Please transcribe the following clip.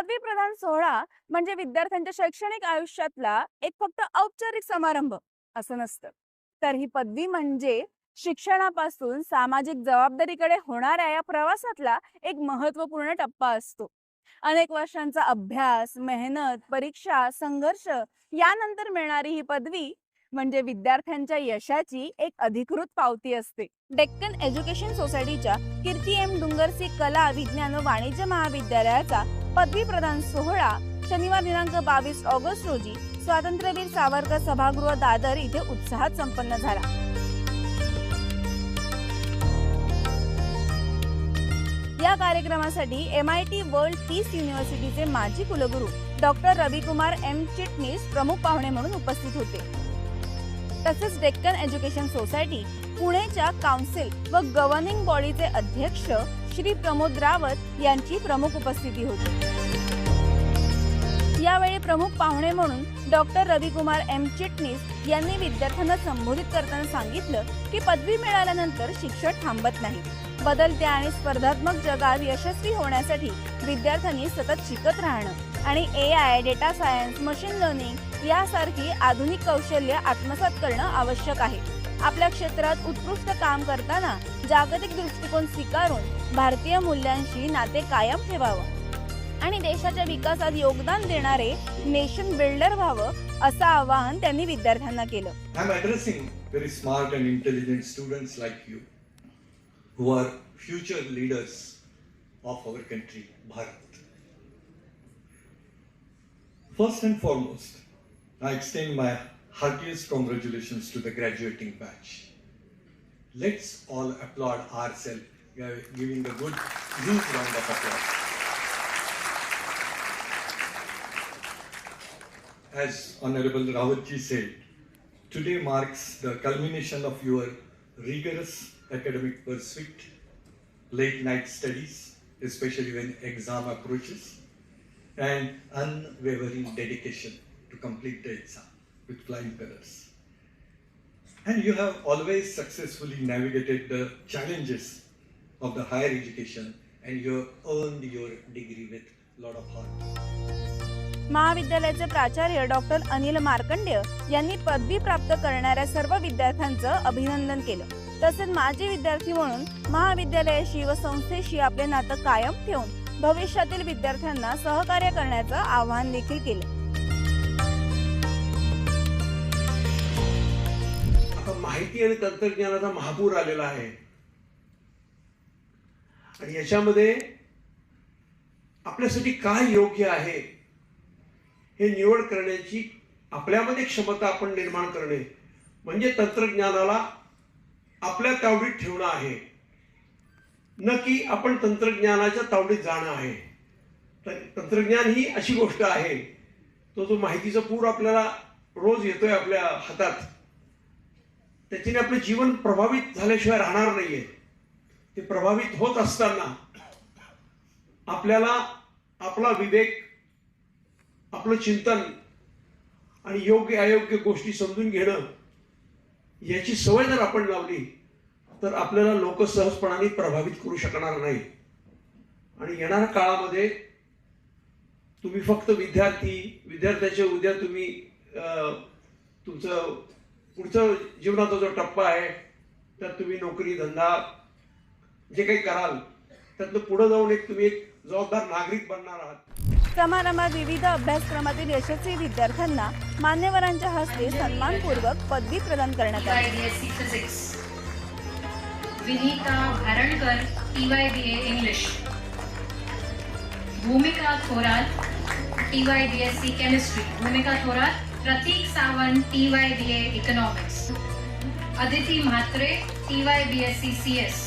पदवी प्रदान सोहळा म्हणजे विद्यार्थ्यांच्या शैक्षणिक आयुष्यातला एक फक्त औपचारिक समारंभ असं नसतं. तर ही पदवी म्हणजे शिक्षणापासून सामाजिक जबाबदारीकडे होणाऱ्या या प्रवासातला एक महत्वपूर्ण टप्पा असतो. अनेक वर्षांचा अभ्यास, मेहनत, परीक्षा, संघर्ष यानंतर मिळणारी ही पदवी म्हणजे विद्यार्थ्यांच्या यशाची एक अधिकृत पावती असते. डेक्कन एज्युकेशन सोसायटीच्या कीर्ती एम डुंगरसी कला, विज्ञान व वाणिज्य महाविद्यालयाचा पदवी प्रदान सोहळा शनिवार दिनांक 22 ऑगस्ट रोजी स्वातंत्र्यवीर सावरकर सभागृह दादर इथे उत्साहात संपन्न झाला. या कार्यक्रमासाठी MIT वर्ल्ड पीस युनिव्हर्सिटीचे माजी कुलगुरू डॉक्टर रविकुमार एम चिटणीस प्रमुख पाहुणे म्हणून उपस्थित होते. तसेच डेक्कन एज्युकेशन सोसायटी पुणेच्या काउन्सिल व गव्हर्निंग बॉडीचे अध्यक्ष श्री प्रमोद रावत यांची प्रमुख उपस्थिती होती. यावेळी प्रमुख पाहुणे म्हणून डॉक्टर रविकुमार एम चिटणीस यांनी विद्यार्थ्यांना संबोधित करताना सांगितलं की पदवी मिळाल्यानंतर शिक्षण थांबत नाही. बदलत्या आणि स्पर्धात्मक जगात यशस्वी होण्यासाठी विद्यार्थ्यांनी सतत शिकत राहणं आणि AI, data science, machine learning यासारखी आधुनिक कौशल्य आत्मसात करणं आवश्यक आहे. आपल्या क्षेत्रात उत्कृष्ट काम करताना जागतिक दृष्टिकोन स्वीकारून भारतीय मूल्यांशी नाते कायम ठेवावं आणि देशाच्या विकासात योगदान देणारे नेशन बिल्डर व्हावं असं आवाहन त्यांनी विद्यार्थ्यांना केलं. I'm addressing very smart and intelligent students like you who are future leaders of our country, Bharat. First and foremost, I extend my heartiest congratulations to the graduating batch. Let's all applaud ourselves, giving a good huge round of applause. As Honorable Rawatji said, today marks the culmination of your rigorous academic pursuit, late night studies, especially when exam approaches, and unwavering dedication to complete the exam with flying colors. And you have always successfully navigated the challenges of the higher education and you have earned your degree with lot of hard work. महाविद्यालयाचे प्राचार्य doctor Anil Markandeya यांनी पदवी प्राप्त करणाऱ्या सर्व विद्यार्थ्यांचं अभिनंदन केलं. तसेच माजी विद्यार्थी म्हणून महाविद्यालयाशी व संस्थेशी आपले नातं कायम ठेवून भविष्यातील विद्यार्थ्यांना सहकार्य करण्याचं आवाहन देखील केलं. आता माहिती आणि तंत्रज्ञानाचा महापूर आलेला आहे आणि याच्यामध्ये आपल्यासाठी काय योग्य आहे हे निवड करण्याची आपल्यामध्ये क्षमता आपण निर्माण करणे म्हणजे तंत्रज्ञानाला आपल्या तावडीत ठेवणं आहे, न की आपण तंत्रज्ञानाच्या तावडीत जाणं आहे. तंत्रज्ञान ही अशी गोष्ट आहे, तो जो माहितीचा पूर आपल्याला रोज येतोय आपल्या हातात, त्याच्याने आपलं जीवन प्रभावित झाल्याशिवाय राहणार नाहीये. ते प्रभावित होत असताना आपल्याला आपला विवेक, आपलं चिंतन आणि योग्य अयोग्य गोष्टी समजून घेणं याची सवय जर आपण लावली तर आपल्याला लोक सहजपणाने प्रभावित करू शकणार नाही. आणि येणाऱ्या काळामध्ये तुम्ही फक्त विद्यार्थ्याच्या उद्या तुम्ही तुमचं पुढचं जीवनाचा जो टप्पा आहे त्यात तुम्ही नोकरी धंदा जे काही कराल त्यातलं पुढे जाऊन तुम्ही एक जबाबदार नागरिक बनणार आहात. समारंभात विविध अभ्यासक्रमातील यशस्वी विद्यार्थ्यांना मान्यवरांच्या हस्ते सन्मानपूर्वक पदवी प्रदान करण्यात आली. विनीता भरणकर TYBA इंग्लिश, भूमिका Thorat TYBSc chemistry, Bhumika Thorat, Prateek Sawant TYBA economics, Aditi Mhatre TYBSc CS,